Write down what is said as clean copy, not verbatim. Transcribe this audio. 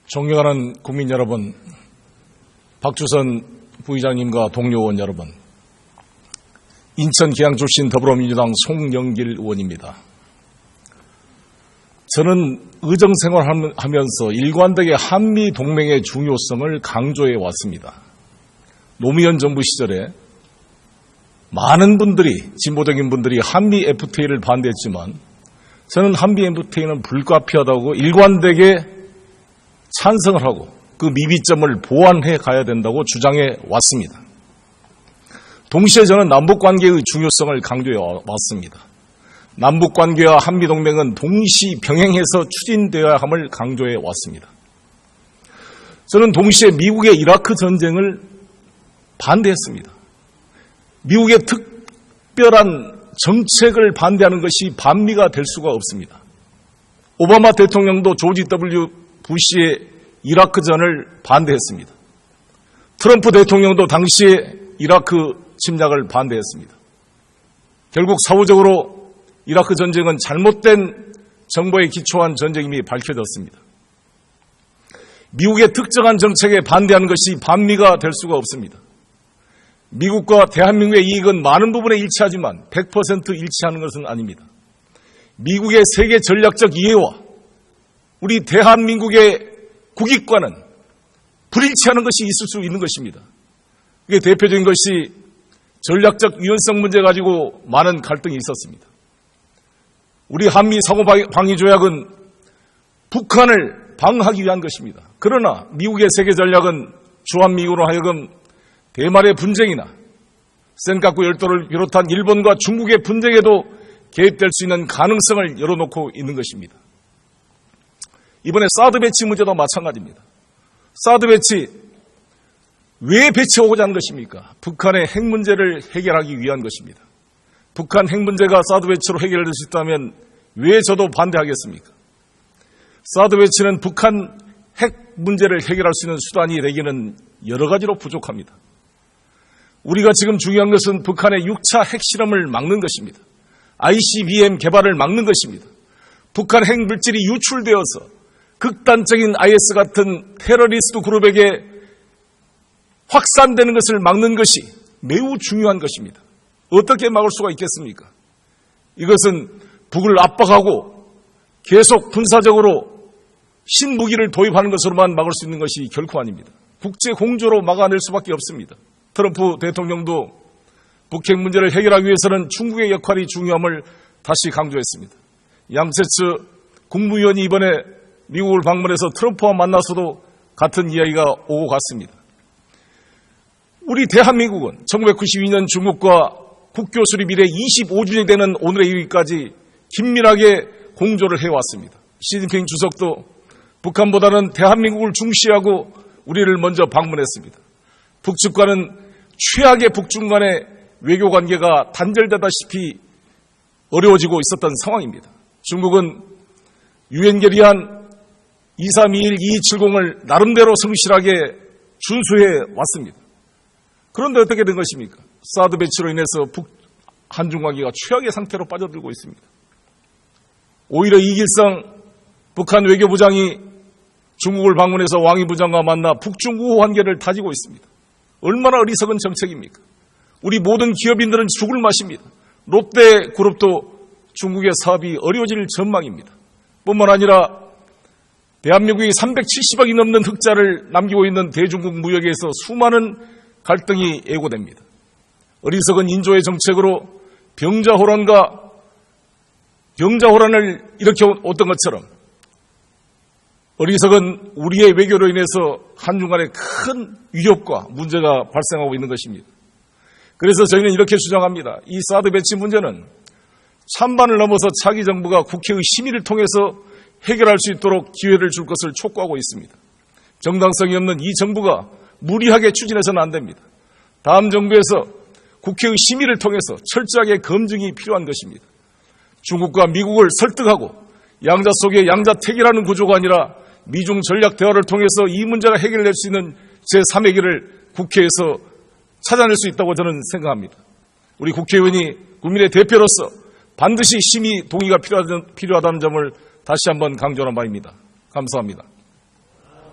존경하는 국민 여러분, 박주선 부의장님과 동료 의원 여러분, 인천 계양 출신 더불어민주당 송영길 의원입니다. 저는 의정생활하면서 일관되게 한미동맹의 중요성을 강조해 왔습니다. 노무현 정부 시절에 많은 분들이, 진보적인 분들이 한미 FTA를 반대했지만 저는 한미 FTA는 불가피하다고 일관되게 찬성을 하고 그 미비점을 보완해 가야 된다고 주장해 왔습니다. 동시에 저는 남북관계의 중요성을 강조해 왔습니다. 남북관계와 한미동맹은 동시 병행해서 추진되어야 함을 강조해 왔습니다. 저는 동시에 미국의 이라크 전쟁을 반대했습니다. 미국의 특별한 정책을 반대하는 것이 반미가 될 수가 없습니다. 오바마 대통령도 조지 W. 부시의 이라크전을 반대했습니다. 트럼프 대통령도 당시에 이라크 침략을 반대했습니다. 결국 사후적으로 이라크 전쟁은 잘못된 정보에 기초한 전쟁임이 밝혀졌습니다. 미국의 특정한 정책에 반대하는 것이 반미가 될 수가 없습니다. 미국과 대한민국의 이익은 많은 부분에 일치하지만 100% 일치하는 것은 아닙니다. 미국의 세계 전략적 이해와 우리 대한민국의 국익과는 불일치하는 것이 있을 수 있는 것입니다. 이게 대표적인 것이 전략적 유연성 문제 가지고 많은 갈등이 있었습니다. 우리 한미 상호방위조약은 북한을 방어하기 위한 것입니다. 그러나 미국의 세계 전략은 주한미군으로 하여금 대만의 분쟁이나 센카쿠 열도를 비롯한 일본과 중국의 분쟁에도 개입될 수 있는 가능성을 열어놓고 있는 것입니다. 이번에 사드 배치 문제도 마찬가지입니다. 사드 배치 왜 배치하고자 하는 것입니까? 북한의 핵 문제를 해결하기 위한 것입니다. 북한 핵 문제가 사드 배치로 해결될 수 있다면 왜 저도 반대하겠습니까? 사드 배치는 북한 핵 문제를 해결할 수 있는 수단이 되기는 여러 가지로 부족합니다. 우리가 지금 중요한 것은 북한의 6차 핵실험을 막는 것입니다. ICBM 개발을 막는 것입니다. 북한 핵 물질이 유출되어서 극단적인 IS 같은 테러리스트 그룹에게 확산되는 것을 막는 것이 매우 중요한 것입니다. 어떻게 막을 수가 있겠습니까? 이것은 북을 압박하고 계속 군사적으로 신무기를 도입하는 것으로만 막을 수 있는 것이 결코 아닙니다. 국제 공조로 막아낼 수밖에 없습니다. 트럼프 대통령도 북핵 문제를 해결하기 위해서는 중국의 역할이 중요함을 다시 강조했습니다. 양세츠 국무위원이 이번에 미국을 방문해서 트럼프와 만나서도 같은 이야기가 오고 갔습니다. 우리 대한민국은 1992년 중국과 국교 수립 이래 25주년이 되는 오늘의 이르기까지 긴밀하게 공조를 해왔습니다. 시진핑 주석도 북한보다는 대한민국을 중시하고 우리를 먼저 방문했습니다. 북측과는 최악의 북중 간의 외교관계가 단절되다시피 어려워지고 있었던 상황입니다. 중국은 유엔 결의안 2321-2270을 나름대로 성실하게 준수해 왔습니다. 그런데 어떻게 된 것입니까? 사드 배치로 인해서 한중 관계가 최악의 상태로 빠져들고 있습니다. 오히려 이길성 북한 외교부장이 중국을 방문해서 왕이 부장과 만나 북중 우호 관계를 다지고 있습니다. 얼마나 어리석은 정책입니까? 우리 모든 기업인들은 죽을 맛입니다. 롯데그룹도 중국의 사업이 어려워질 전망입니다. 뿐만 아니라 대한민국이 370억이 넘는 흑자를 남기고 있는 대중국 무역에서 수많은 갈등이 예고됩니다. 어리석은 인조의 정책으로 병자호란을 일으켜왔던 것처럼 어리석은 우리의 외교로 인해서 한중 간에 큰 위협과 문제가 발생하고 있는 것입니다. 그래서 저희는 이렇게 주장합니다. 이 사드 배치 문제는 찬반을 넘어서 차기 정부가 국회의 심의를 통해서 해결할 수 있도록 기회를 줄 것을 촉구하고 있습니다. 정당성이 없는 이 정부가 무리하게 추진해서는 안 됩니다. 다음 정부에서 국회의 심의를 통해서 철저하게 검증이 필요한 것입니다. 중국과 미국을 설득하고 양자 속에 양자택일하는 구조가 아니라 미중 전략 대화를 통해서 이 문제가 해결될 수 있는 제3의 길을 국회에서 찾아낼 수 있다고 저는 생각합니다. 우리 국회의원이 국민의 대표로서 반드시 심의 동의가 필요하다는 점을 다시 한번 강조하는 바입니다. 감사합니다.